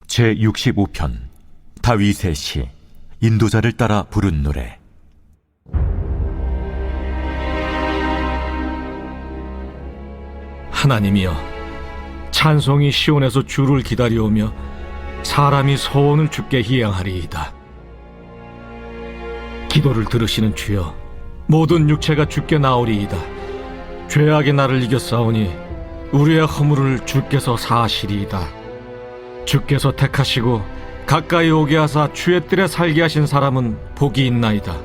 제65편 다윗의 시. 인도자를 따라 부른 노래. 하나님이여, 찬송이 시온에서 주를 기다려오며 사람이 소원을 주께 희양하리이다. 기도를 들으시는 주여, 모든 육체가 주께 나오리이다. 죄악의 나를 이겼사오니 우리의 허물을 주께서 사하시리이다. 주께서 택하시고 가까이 오게 하사 주의 뜰에 살게 하신 사람은 복이 있나이다.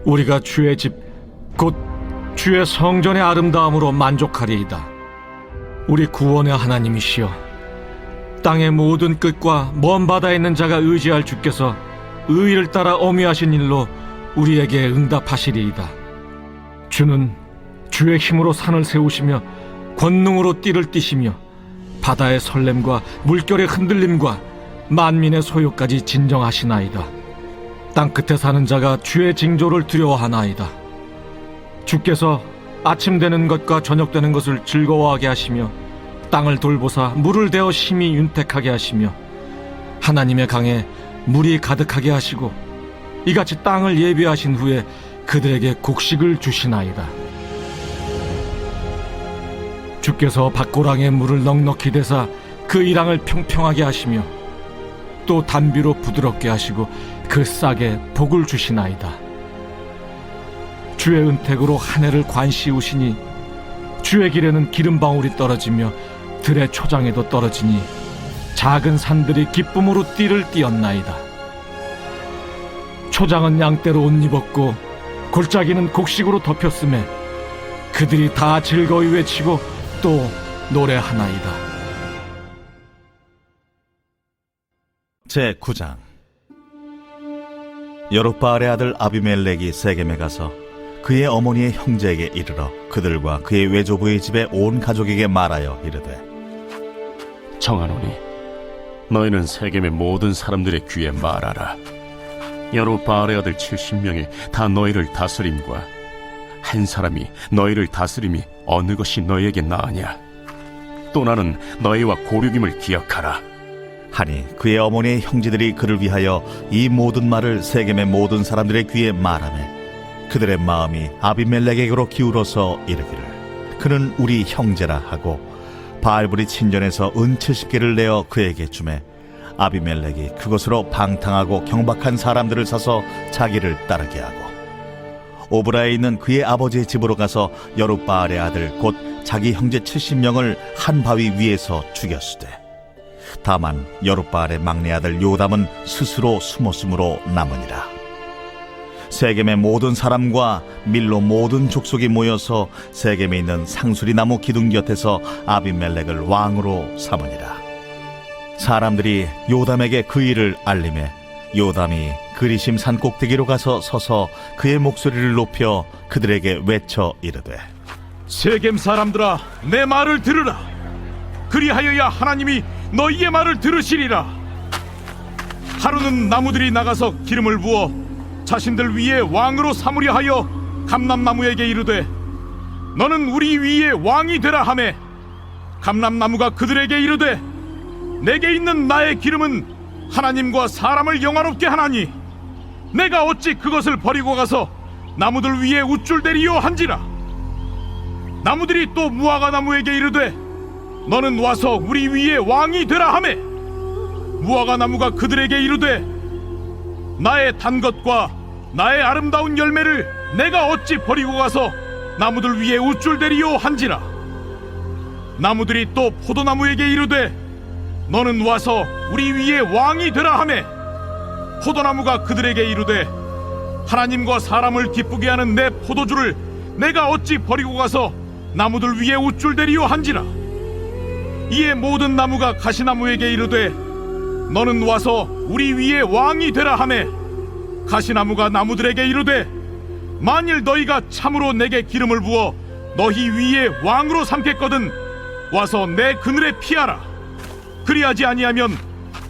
우리가 주의 집 곧 주의 성전의 아름다움으로 만족하리이다. 우리 구원의 하나님이시여, 땅의 모든 끝과 먼 바다에 있는 자가 의지할 주께서 의를 따라 어미하신 일로 우리에게 응답하시리이다. 주는 주의 힘으로 산을 세우시며 권능으로 띠를 띠시며 바다의 설렘과 물결의 흔들림과 만민의 소요까지 진정하시나이다. 땅끝에 사는 자가 주의 징조를 두려워하나이다. 주께서 아침 되는 것과 저녁 되는 것을 즐거워하게 하시며 땅을 돌보사 물을 대어 심히 윤택하게 하시며 하나님의 강에 물이 가득하게 하시고 이같이 땅을 예비하신 후에 그들에게 곡식을 주시나이다. 주께서 밭고랑에 물을 넉넉히 대사 그 이랑을 평평하게 하시며 또 단비로 부드럽게 하시고 그 싹에 복을 주시나이다. 주의 은택으로 한 해를 관시우시니 주의 길에는 기름방울이 떨어지며 들의 초장에도 떨어지니 작은 산들이 기쁨으로 띠를 띠었나이다. 초장은 양떼로 옷 입었고 골짜기는 곡식으로 덮였음에 그들이 다 즐거이 외치고 또 노래하나이다. 제9장. 여룹바알의 아들 아비멜렉이 세겜에 가서 그의 어머니의 형제에게 이르러 그들과 그의 외조부의 집에 온 가족에게 말하여 이르되, 청하노니 너희는 세겜의 모든 사람들의 귀에 말하라. 여룹바알의 아들 70명이 다 너희를 다스림과 한 사람이 너희를 다스림이 어느 것이 너희에게 나으냐? 또 나는 너희와 고륙임을 기억하라. 하니 그의 어머니의 형제들이 그를 위하여 이 모든 말을 세겜의 모든 사람들의 귀에 말하매 그들의 마음이 아비멜렉에게로 기울어서 이르기를, 그는 우리 형제라 하고 바알불이 친전에서 은 70개를 내어 그에게 주매 아비멜렉이 그것으로 방탕하고 경박한 사람들을 사서 자기를 따르게 하고 오브라에 있는 그의 아버지의 집으로 가서 여룹바알의 아들 곧 자기 형제 70명을 한 바위 위에서 죽였으되 다만 여룹바알의 막내 아들 요담은 스스로 숨었으므로 남으니라. 세겜의 모든 사람과 밀로 모든 족속이 모여서 세겜에 있는 상수리 나무 기둥 곁에서 아비멜렉을 왕으로 삼으니라. 사람들이 요담에게 그 일을 알림해 요담이 그리심 산 꼭대기로 가서 서서 그의 목소리를 높여 그들에게 외쳐 이르되, 세겜 사람들아, 내 말을 들으라. 그리하여야 하나님이 너희의 말을 들으시리라. 하루는 나무들이 나가서 기름을 부어 자신들 위에 왕으로 삼으려 하여 감람나무에게 이르되, 너는 우리 위에 왕이 되라 하매 감람나무가 그들에게 이르되, 내게 있는 나의 기름은 하나님과 사람을 영화롭게 하나니 내가 어찌 그것을 버리고 가서 나무들 위에 우쭐대리요 한지라. 나무들이 또 무화과 나무에게 이르되, 너는 와서 우리 위에 왕이 되라 하매 무화과 나무가 그들에게 이르되, 나의 단 것과 나의 아름다운 열매를 내가 어찌 버리고 가서 나무들 위에 우쭐대리요 한지라. 나무들이 또 포도나무에게 이르되, 너는 와서 우리 위에 왕이 되라 하매 포도나무가 그들에게 이르되, 하나님과 사람을 기쁘게 하는 내 포도주를 내가 어찌 버리고 가서 나무들 위에 우쭐대리요 한지라. 이에 모든 나무가 가시나무에게 이르되, 너는 와서 우리 위에 왕이 되라 하매 가시나무가 나무들에게 이르되, 만일 너희가 참으로 내게 기름을 부어 너희 위에 왕으로 삼겠거든 와서 내 그늘에 피하라. 그리하지 아니하면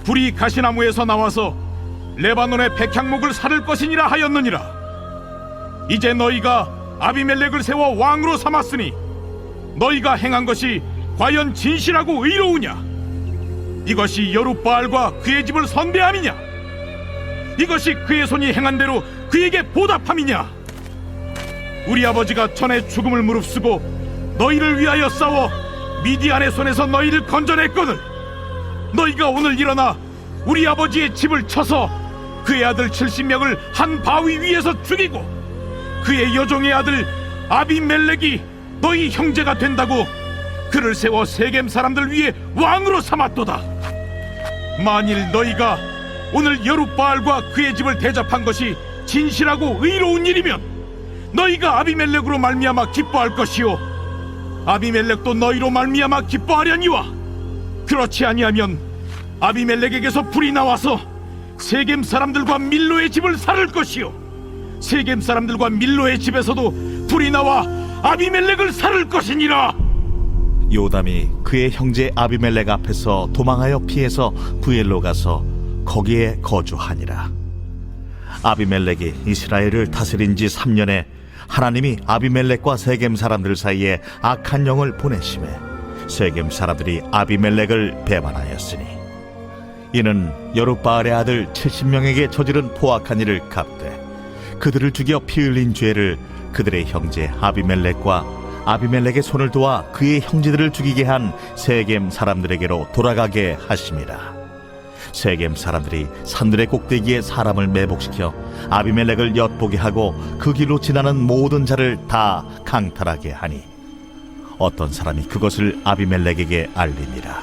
불이 가시나무에서 나와서 레바논의 백향목을 사를 것이니라 하였느니라. 이제 너희가 아비멜렉을 세워 왕으로 삼았으니 너희가 행한 것이 과연 진실하고 의로우냐? 이것이 여룻바알과 그의 집을 선대함이냐? 이것이 그의 손이 행한 대로 그에게 보답함이냐? 우리 아버지가 전에 죽음을 무릅쓰고 너희를 위하여 싸워 미디안의 손에서 너희를 건져냈거늘 너희가 오늘 일어나 우리 아버지의 집을 쳐서 그의 아들 70명을 한 바위 위에서 죽이고 그의 여종의 아들 아비멜렉이 너희 형제가 된다고 그를 세워 세겜 사람들 위에 왕으로 삼았도다. 만일 너희가 오늘 여룻바알과 그의 집을 대접한 것이 진실하고 의로운 일이면 너희가 아비멜렉으로 말미암아 기뻐할 것이요 아비멜렉도 너희로 말미암아 기뻐하려니와 그렇지 아니하면 아비멜렉에게서 불이 나와서 세겜 사람들과 밀로의 집을 살을 것이요 세겜 사람들과 밀로의 집에서도 불이 나와 아비멜렉을 살을 것이니라. 요담이 그의 형제 아비멜렉 앞에서 도망하여 피해서 부엘로 가서 거기에 거주하니라. 아비멜렉이 이스라엘을 다스린 지 3년에 하나님이 아비멜렉과 세겜 사람들 사이에 악한 영을 보내심에 세겜 사람들이 아비멜렉을 배반하였으니 이는 여룻바알의 아들 70명에게 저지른 포악한 일을 갚되 그들을 죽여 피 흘린 죄를 그들의 형제 아비멜렉과 아비멜렉의 손을 도와 그의 형제들을 죽이게 한 세겜 사람들에게로 돌아가게 하심이라. 세겜 사람들이 산들의 꼭대기에 사람을 매복시켜 아비멜렉을 엿보게 하고 그 길로 지나는 모든 자를 다 강탈하게 하니 어떤 사람이 그것을 아비멜렉에게 알리니라.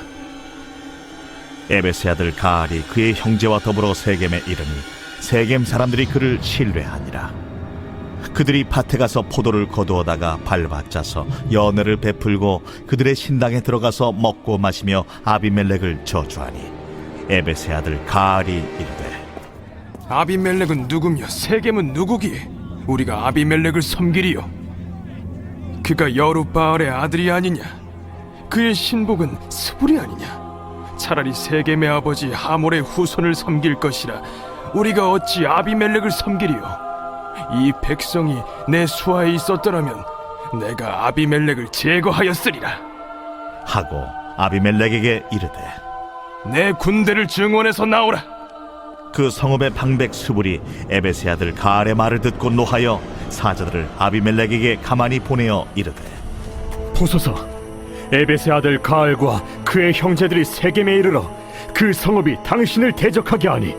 에베스의 아들 가알이 그의 형제와 더불어 세겜에 이르니 세겜 사람들이 그를 신뢰하니라. 그들이 밭에 가서 포도를 거두어다가 밟아짜서 연회를 베풀고 그들의 신당에 들어가서 먹고 마시며 아비멜렉을 저주하니 에베스의 아들 가알이 이르되 아비멜렉은 누구며 세겜은 누구기에 우리가 아비멜렉을 섬기리요? 그가 여룻바알의 아들이 아니냐? 그의 신복은 스불이 아니냐? 차라리 세겜의 아버지 하몰의 후손을 섬길 것이라 우리가 어찌 아비멜렉을 섬기리요? 이 백성이 내 수하에 있었더라면 내가 아비멜렉을 제거하였으리라 하고 아비멜렉에게 이르되 내 군대를 증원해서 나오라. 그 성읍의 방백 스불이 에베스의 아들 가알의 말을 듣고 노하여 사자들을 아비멜렉에게 가만히 보내어 이르되 보소서, 에벳의 아들 가알과 그의 형제들이 세겜에 이르러 그 성읍이 당신을 대적하게 하니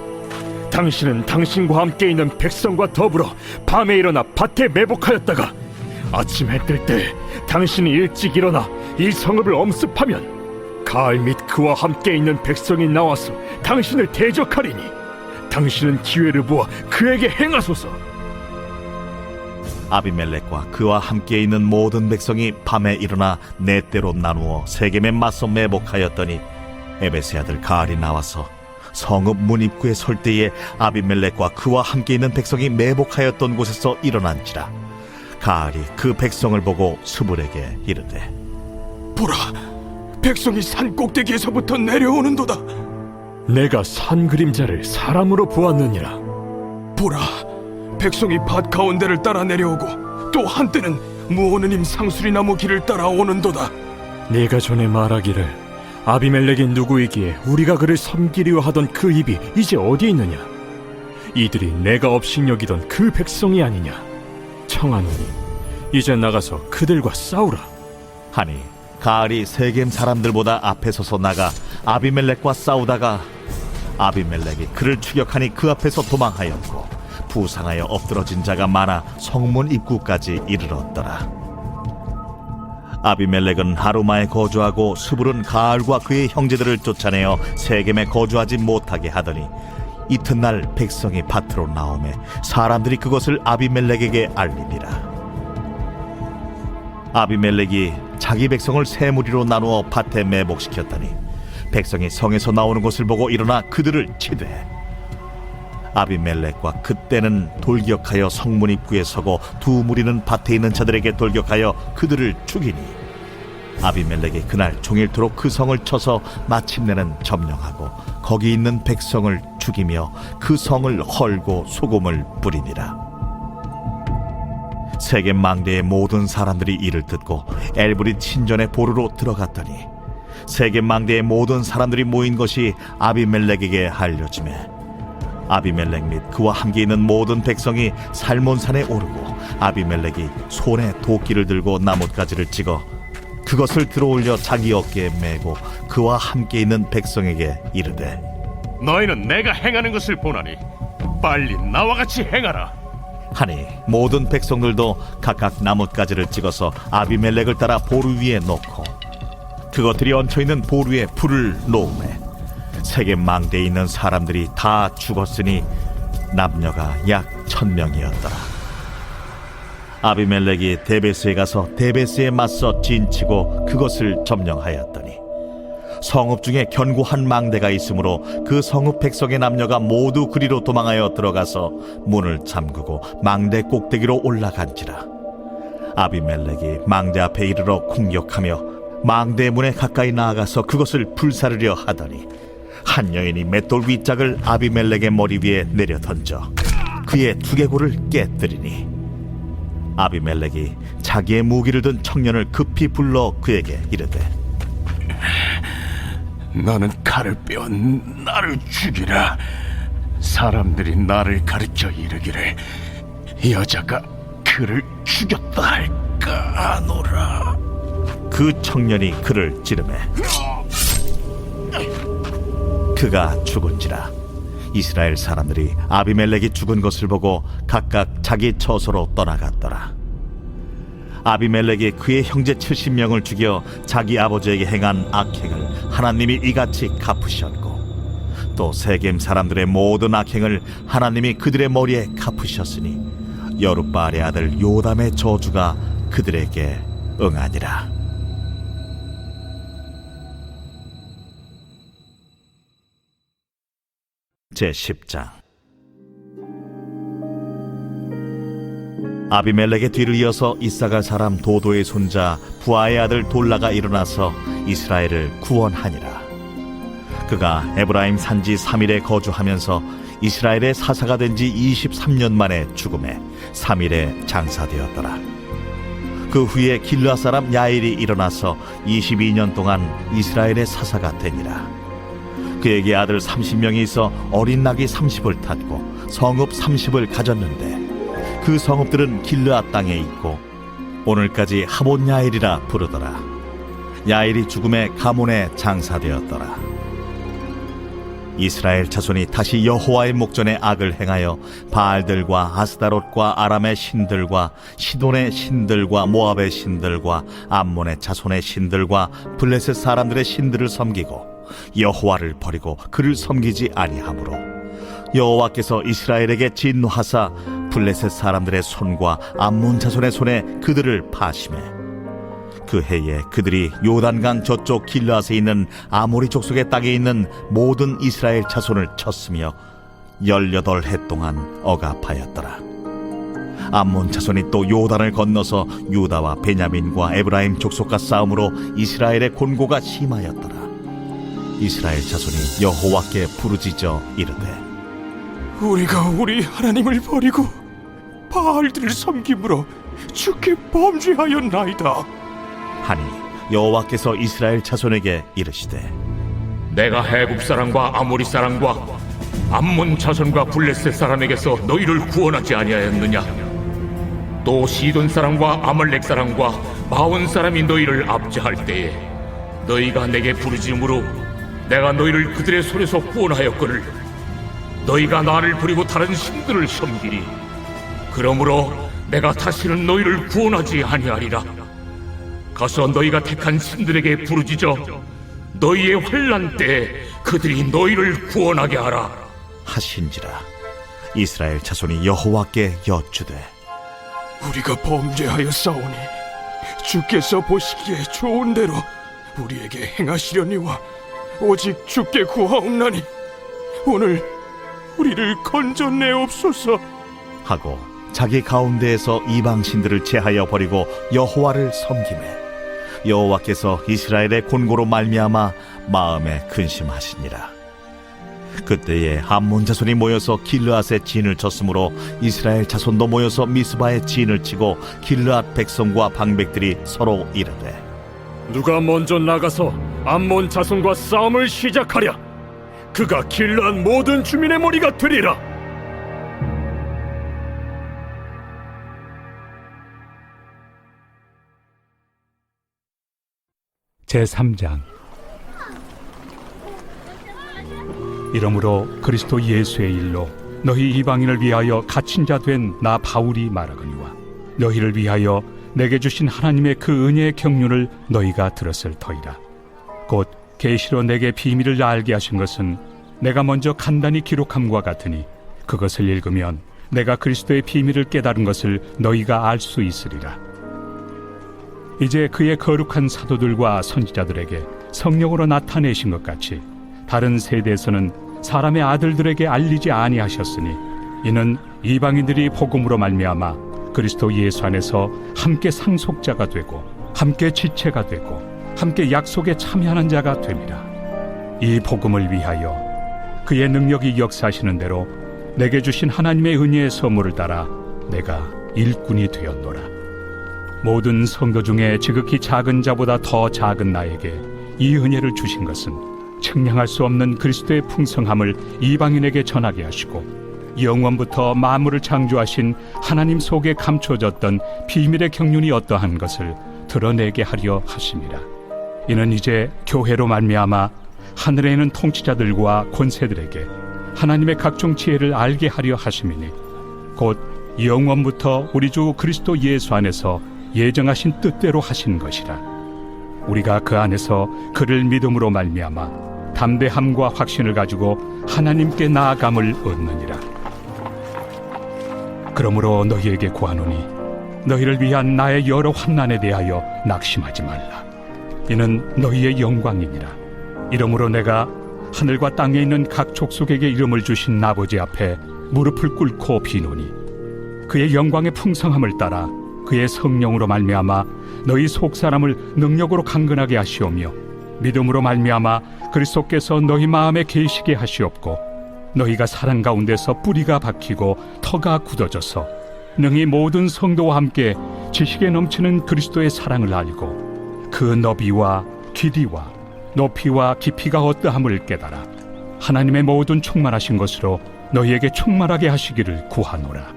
당신은 당신과 함께 있는 백성과 더불어 밤에 일어나 밭에 매복하였다가 아침 해 뜰 때 당신이 일찍 일어나 이 성읍을 엄습하면 가알 및 그와 함께 있는 백성이 나와서 당신을 대적하리니 당신은 기회를 보아 그에게 행하소서. 아비멜렉과 그와 함께 있는 모든 백성이 밤에 일어나 네 때로 나누어 세겜에 맞서 매복하였더니 에베스의 아들 가알이 나와서 성읍 문 입구에 설 때에 아비멜렉과 그와 함께 있는 백성이 매복하였던 곳에서 일어난지라. 가알이 그 백성을 보고 스불에게 이르되 보라, 백성이 산 꼭대기에서부터 내려오는도다. 내가 산 그림자를 사람으로 보았느니라. 보라, 백성이 밭 가운데를 따라 내려오고 또 한때는 무오느님 상수리나무 길을 따라 오는도다. 네가 전에 말하기를 아비멜렉이 누구이기에 우리가 그를 섬기려 하던 그 입이 이제 어디 있느냐? 이들이 내가 업신여기던 그 백성이 아니냐? 청하노니 이제 나가서 그들과 싸우라. 하니 가알이 세겜 사람들보다 앞에 서서 나가 아비멜렉과 싸우다가 아비멜렉이 그를 추격하니 그 앞에서 도망하였고 부상하여 엎드러진 자가 많아 성문 입구까지 이르렀더라. 아비멜렉은 하루마에 거주하고 스불은 가알과 그의 형제들을 쫓아내어 세겜에 거주하지 못하게 하더니 이튿날 백성이 밭으로 나오매 사람들이 그것을 아비멜렉에게 알리니라. 아비멜렉이 자기 백성을 세 무리로 나누어 밭에 매복시켰더니 백성이 성에서 나오는 것을 보고 일어나 그들을 치되 아비멜렉과 그때는 돌격하여 성문 입구에 서고 두 무리는 밭에 있는 자들에게 돌격하여 그들을 죽이니 아비멜렉이 그날 종일토록 그 성을 쳐서 마침내는 점령하고 거기 있는 백성을 죽이며 그 성을 헐고 소금을 뿌리니라. 세겜 망대의 모든 사람들이 이를 듣고 엘브릿 신전의 보루로 들어갔더니 세겜 망대의 모든 사람들이 모인 것이 아비멜렉에게 알려지매 아비멜렉 및 그와 함께 있는 모든 백성이 살몬산에 오르고 아비멜렉이 손에 도끼를 들고 나뭇가지를 찍어 그것을 들어올려 자기 어깨에 메고 그와 함께 있는 백성에게 이르되 너희는 내가 행하는 것을 보나니 빨리 나와 같이 행하라. 하니 모든 백성들도 각각 나뭇가지를 찍어서 아비멜렉을 따라 보루 위에 놓고 그것들이 얹혀있는 보루에 불을 놓으매 세겜 망대에 있는 사람들이 다 죽었으니 남녀가 약 1000명이었더라. 아비멜렉이 데베스에 가서 데베스에 맞서 진치고 그것을 점령하였더니 성읍 중에 견고한 망대가 있으므로 그 성읍 백성의 남녀가 모두 그리로 도망하여 들어가서 문을 잠그고 망대 꼭대기로 올라간지라. 아비멜렉이 망대 앞에 이르러 공격하며 망대 문에 가까이 나아가서 그것을 불사르려 하더니 한 여인이 맷돌 윗짝을 아비멜렉의 머리 위에 내려 던져 그의 두개골을 깨뜨리니 아비멜렉이 자기의 무기를 든 청년을 급히 불러 그에게 이르되 너는 칼을 빼어 나를 죽이라. 사람들이 나를 가르쳐 이르기를 여자가 그를 죽였다 할까 하노라. 그 청년이 그를 찌르매 그가 죽은지라. 이스라엘 사람들이 아비멜렉이 죽은 것을 보고 각각 자기 처소로 떠나갔더라. 아비멜렉이 그의 형제 70명을 죽여 자기 아버지에게 행한 악행을 하나님이 이같이 갚으셨고 또 세겜 사람들의 모든 악행을 하나님이 그들의 머리에 갚으셨으니 여룻바알의 아들 요담의 저주가 그들에게 응하니라. 제10장. 아비멜렉의 뒤를 이어서 이사갈 사람 도도의 손자 부하의 아들 돌라가 일어나서 이스라엘을 구원하니라. 그가 에브라임 산지 3일에 거주하면서 이스라엘의 사사가 된 지 23년 만에 죽음에 3일에 장사되었더라. 그 후에 길르앗 사람 야일이 일어나서 22년 동안 이스라엘의 사사가 되니라. 그에게 아들 30명이 있어 어린 낙이 30을 탔고 성읍 30을 가졌는데 그 성읍들은 길르앗 땅에 있고 오늘까지 하본 야일이라 부르더라. 야일이 죽음에 가몬에 장사되었더라. 이스라엘 자손이 다시 여호와의 목전에 악을 행하여 바알들과 아스다롯과 아람의 신들과 시돈의 신들과 모압의 신들과 암몬의 자손의 신들과 블레셋 사람들의 신들을 섬기고 여호와를 버리고 그를 섬기지 아니하므로 여호와께서 이스라엘에게 진노하사 블레셋 사람들의 손과 암몬 자손의 손에 그들을 파심해 그 해에 그들이 요단강 저쪽 길르앗에 있는 아모리 족속의 땅에 있는 모든 이스라엘 자손을 쳤으며 18해 동안 억압하였더라. 암몬 자손이 또 요단을 건너서 유다와 베냐민과 에브라임 족속과 싸움으로 이스라엘의 곤고가 심하였더라. 이스라엘 자손이 여호와께 부르짖어 이르되 우리가 우리 하나님을 버리고 바알들을 섬김으로 주께 범죄하였나이다 하니 여호와께서 이스라엘 자손에게 이르시되 내가 해국 사람과 아모리 사람과 암몬 자손과 블레셋 사람에게서 너희를 구원하지 아니하였느냐? 또 시돈 사람과 아말렉 사람과 마온 사람이 너희를 압제할 때에 너희가 내게 부르짖음으로 내가 너희를 그들의 손에서 구원하였거늘 너희가 나를 버리고 다른 신들을 섬기리. 그러므로 내가 다시는 너희를 구원하지 아니하리라. 가서 너희가 택한 신들에게 부르짖어 너희의 환난 때에 그들이 너희를 구원하게 하라 하신지라. 이스라엘 자손이 여호와께 여쭈되 우리가 범죄하였사오니 주께서 보시기에 좋은 대로 우리에게 행하시려니와 오직 주께 구하옵나니 오늘 우리를 건져내옵소서 하고 자기 가운데에서 이방 신들을 제하여 버리고 여호와를 섬기매 여호와께서 이스라엘의 곤고로 말미암아 마음에 근심하시니라. 그때에 함몬 자손이 모여서 길르앗에 진을 쳤으므로 이스라엘 자손도 모여서 미스바에 진을 치고 길르앗 백성과 방백들이 서로 이르되 누가 먼저 나가서 암몬 자손과 싸움을 시작하랴. 그가 길르앗 모든 주민의 머리가 되리라. 제3장. 이러므로 그리스도 예수의 일로 너희 이방인을 위하여 갇힌 자 된 나 바울이 말하거니와 너희를 위하여 내게 주신 하나님의 그 은혜의 경륜을 너희가 들었을 터이라. 곧 계시로 내게 비밀을 알게 하신 것은 내가 먼저 간단히 기록함과 같으니 그것을 읽으면 내가 그리스도의 비밀을 깨달은 것을 너희가 알 수 있으리라. 이제 그의 거룩한 사도들과 선지자들에게 성령으로 나타내신 것 같이 다른 세대에서는 사람의 아들들에게 알리지 아니하셨으니 이는 이방인들이 복음으로 말미암아 그리스도 예수 안에서 함께 상속자가 되고 함께 지체가 되고 함께 약속에 참여하는 자가 됨이라. 이 복음을 위하여 그의 능력이 역사하시는 대로 내게 주신 하나님의 은혜의 선물을 따라 내가 일꾼이 되었노라. 모든 성도 중에 지극히 작은 자보다 더 작은 나에게 이 은혜를 주신 것은 측량할 수 없는 그리스도의 풍성함을 이방인에게 전하게 하시고 영원부터 만물을 창조하신 하나님 속에 감춰졌던 비밀의 경륜이 어떠한 것을 드러내게 하려 하심이라. 이는 이제 교회로 말미암아 하늘에 있는 통치자들과 권세들에게 하나님의 각종 지혜를 알게 하려 하심이니 곧 영원부터 우리 주 그리스도 예수 안에서 예정하신 뜻대로 하신 것이라. 우리가 그 안에서 그를 믿음으로 말미암아 담대함과 확신을 가지고 하나님께 나아감을 얻느니라. 그러므로 너희에게 구하노니 너희를 위한 나의 여러 환난에 대하여 낙심하지 말라. 이는 너희의 영광이니라. 이러므로 내가 하늘과 땅에 있는 각 족속에게 이름을 주신 아버지 앞에 무릎을 꿇고 비노니 그의 영광의 풍성함을 따라 그의 성령으로 말미암아 너희 속 사람을 능력으로 강건하게 하시오며 믿음으로 말미암아 그리스도께서 너희 마음에 계시게 하시옵고 너희가 사랑 가운데서 뿌리가 박히고 터가 굳어져서 능히 모든 성도와 함께 지식에 넘치는 그리스도의 사랑을 알고 그 너비와 길이와 높이와 깊이가 어떠함을 깨달아 하나님의 모든 충만하신 것으로 너희에게 충만하게 하시기를 구하노라.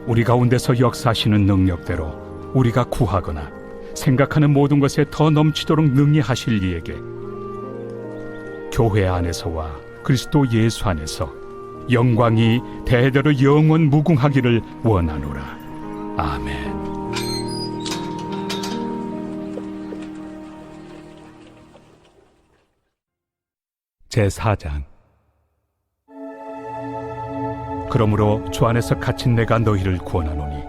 우리 가운데서 역사하시는 능력대로 우리가 구하거나 생각하는 모든 것에 더 넘치도록 능히 하실 이에게 교회 안에서와 그리스도 예수 안에서 영광이 대대로 영원 무궁하기를 원하노라. 아멘. 제4장. 그러므로 주 안에서 갇힌 내가 너희를 구원하노니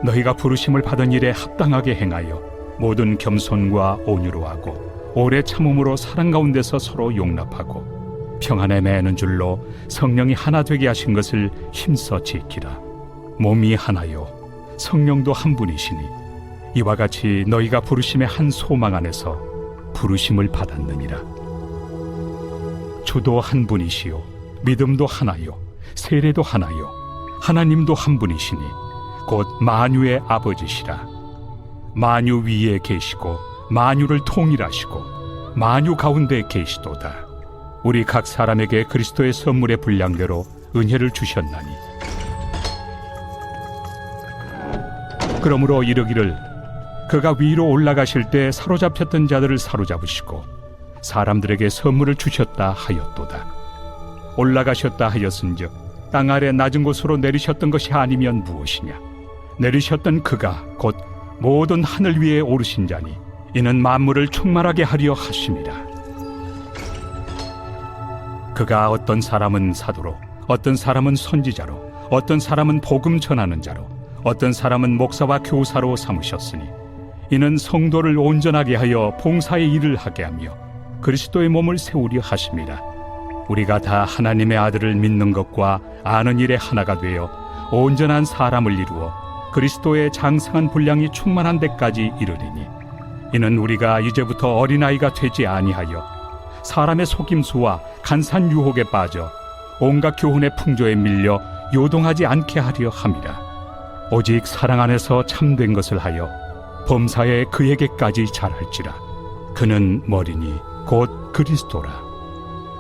너희가 부르심을 받은 일에 합당하게 행하여 모든 겸손과 온유로 하고 오래 참음으로 사랑 가운데서 서로 용납하고 평안에 매는 줄로 성령이 하나 되게 하신 것을 힘써 지키라. 몸이 하나요 성령도 한 분이시니 이와 같이 너희가 부르심의 한 소망 안에서 부르심을 받았느니라. 주도 한 분이시요 믿음도 하나요 세례도 하나요 하나님도 한 분이시니 곧 만유의 아버지시라. 만유 위에 계시고 만유를 통일하시고 만유 가운데 계시도다. 우리 각 사람에게 그리스도의 선물의 분량대로 은혜를 주셨나니 그러므로 이르기를 그가 위로 올라가실 때 사로잡혔던 자들을 사로잡으시고 사람들에게 선물을 주셨다 하였도다. 올라가셨다 하였은즉 땅 아래 낮은 곳으로 내리셨던 것이 아니면 무엇이냐. 내리셨던 그가 곧 모든 하늘 위에 오르신 자니 이는 만물을 충만하게 하려 하심이라. 그가 어떤 사람은 사도로 어떤 사람은 선지자로 어떤 사람은 복음 전하는 자로 어떤 사람은 목사와 교사로 삼으셨으니 이는 성도를 온전하게 하여 봉사의 일을 하게 하며 그리스도의 몸을 세우려 하심이라. 우리가 다 하나님의 아들을 믿는 것과 아는 일에 하나가 되어 온전한 사람을 이루어 그리스도의 장성한 분량이 충만한 데까지 이르리니 이는 우리가 이제부터 어린아이가 되지 아니하여 사람의 속임수와 간산 유혹에 빠져 온갖 교훈의 풍조에 밀려 요동하지 않게 하려 함이라. 오직 사랑 안에서 참된 것을 하여 범사에 그에게까지 잘할지라. 그는 머리니 곧 그리스도라.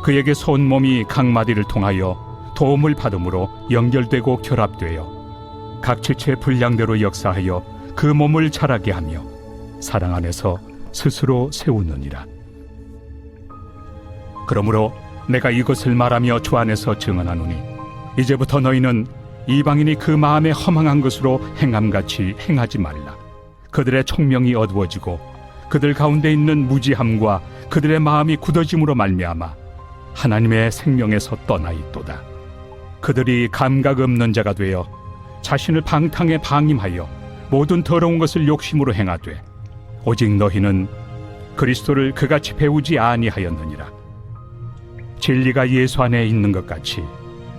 그에게서 온 몸이 각 마디를 통하여 도움을 받음으로 연결되고 결합되어 각 지체의 분량대로 역사하여 그 몸을 자라게 하며 사랑 안에서 스스로 세우느니라. 그러므로 내가 이것을 말하며 주 안에서 증언하노니 이제부터 너희는 이방인이 그 마음에 허망한 것으로 행함같이 행하지 말라. 그들의 총명이 어두워지고 그들 가운데 있는 무지함과 그들의 마음이 굳어짐으로 말미암아 하나님의 생명에서 떠나 있도다. 그들이 감각 없는 자가 되어 자신을 방탕에 방임하여 모든 더러운 것을 욕심으로 행하되 오직 너희는 그리스도를 그같이 배우지 아니하였느니라. 진리가 예수 안에 있는 것 같이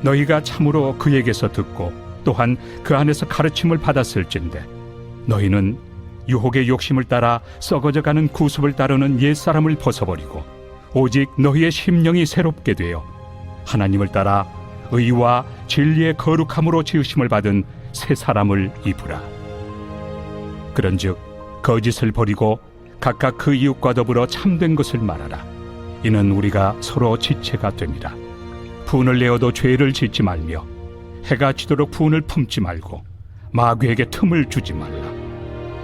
너희가 참으로 그에게서 듣고 또한 그 안에서 가르침을 받았을진데 너희는 유혹의 욕심을 따라 썩어져가는 구습을 따르는 옛사람을 벗어버리고 오직 너희의 심령이 새롭게 되어 하나님을 따라 의와 진리의 거룩함으로 지으심을 받은 새 사람을 입으라. 그런즉 거짓을 버리고 각각 그 이웃과 더불어 참된 것을 말하라. 이는 우리가 서로 지체가 됨이라. 분을 내어도 죄를 짓지 말며 해가 지도록 분을 품지 말고 마귀에게 틈을 주지 말라.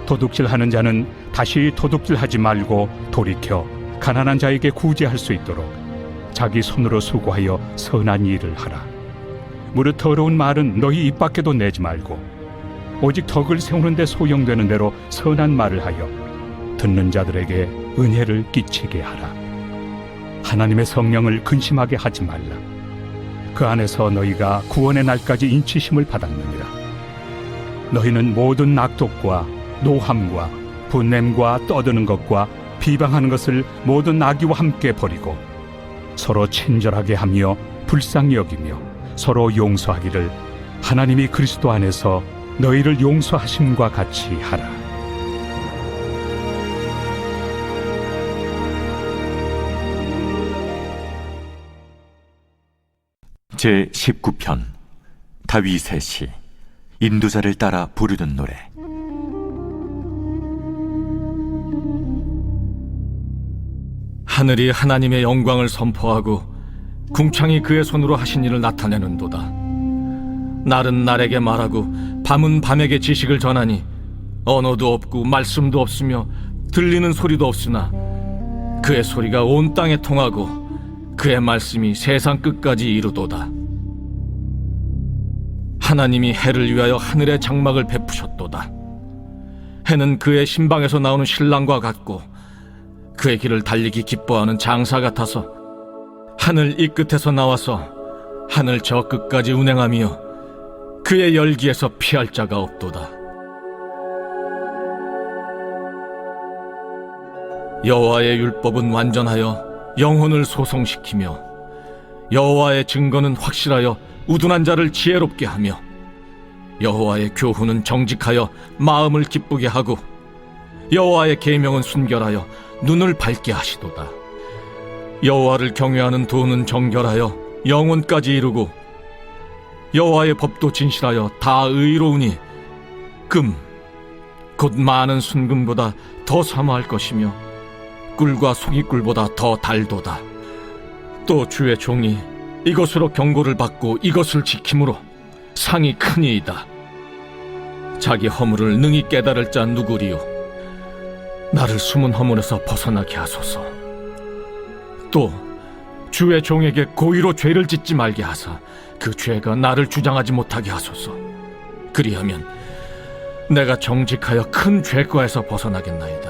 도둑질하는 자는 다시 도둑질하지 말고 돌이켜 가난한 자에게 구제할 수 있도록 자기 손으로 수고하여 선한 일을 하라. 무릇 더러운 말은 너희 입 밖에도 내지 말고 오직 덕을 세우는 데 소용되는 대로 선한 말을 하여 듣는 자들에게 은혜를 끼치게 하라. 하나님의 성령을 근심하게 하지 말라. 그 안에서 너희가 구원의 날까지 인치심을 받았느니라. 너희는 모든 낙독과 노함과 분냄과 떠드는 것과 비방하는 것을 모든 악의와 함께 버리고 서로 친절하게 하며 불쌍히 여기며 서로 용서하기를 하나님이 그리스도 안에서 너희를 용서하심과 같이 하라. 제 19편 다윗의 시 인도자를 따라 부르는 노래. 하늘이 하나님의 영광을 선포하고 궁창이 그의 손으로 하신 일을 나타내는도다. 날은 날에게 말하고 밤은 밤에게 지식을 전하니 언어도 없고 말씀도 없으며 들리는 소리도 없으나 그의 소리가 온 땅에 통하고 그의 말씀이 세상 끝까지 이루도다. 하나님이 해를 위하여 하늘의 장막을 베푸셨도다. 해는 그의 신방에서 나오는 신랑과 같고 그의 길을 달리기 기뻐하는 장사 같아서 하늘 이 끝에서 나와서 하늘 저 끝까지 운행하며 그의 열기에서 피할 자가 없도다. 여호와의 율법은 완전하여 영혼을 소송시키며 여호와의 증거는 확실하여 우둔한 자를 지혜롭게 하며 여호와의 교훈은 정직하여 마음을 기쁘게 하고 여호와의 계명은 순결하여 눈을 밝게 하시도다. 여호와를 경외하는 도는 정결하여 영혼까지 이루고 여호와의 법도 진실하여 다 의로우니 금 곧 많은 순금보다 더 사모할 것이며 꿀과 송이꿀보다 더 달도다. 또 주의 종이 이것으로 경고를 받고 이것을 지킴으로 상이 크니이다. 자기 허물을 능히 깨달을 자 누구리요? 나를 숨은 허물에서 벗어나게 하소서. 또 주의 종에게 고의로 죄를 짓지 말게 하사 그 죄가 나를 주장하지 못하게 하소서. 그리하면 내가 정직하여 큰 죄과에서 벗어나겠나이다.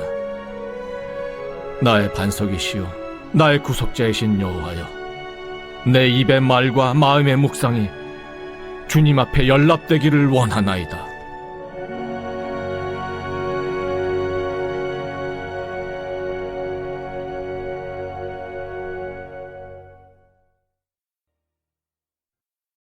나의 반석이시요 나의 구속자이신 여호와여, 내 입의 말과 마음의 묵상이 주님 앞에 연락되기를 원하나이다.